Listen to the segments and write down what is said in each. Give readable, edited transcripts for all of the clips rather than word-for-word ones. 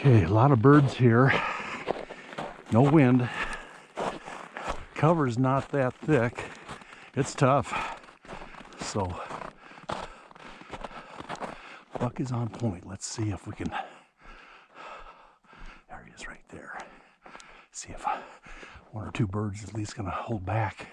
Okay, a lot of birds here. No wind. Cover's not that thick. It's tough. So, buck is on point. Let's see if we can. There he is right there. See if one or two birds at least gonna hold back.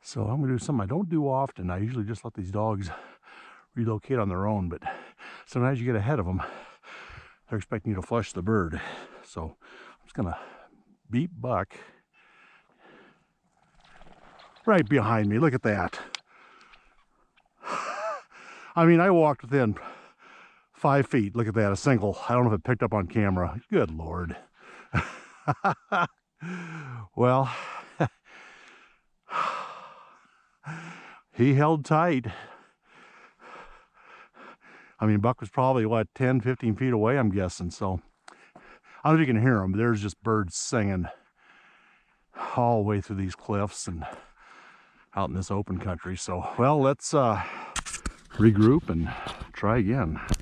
So I'm gonna do something I don't do often. I usually just let these dogs relocate on their own, but sometimes you get ahead of them. They're expecting you to flush the bird. So I'm just gonna beat buck right behind me. Look at that. I mean, I walked within 5 feet. Look at that, a single. I don't know if it picked up on camera. Good Lord. Well, he held tight. I mean, buck was probably, what, 10, 15 feet away, I'm guessing. So I don't know if you can hear them, but there's just birds singing all the way through these cliffs and out in this open country. So, well, let's regroup and try again.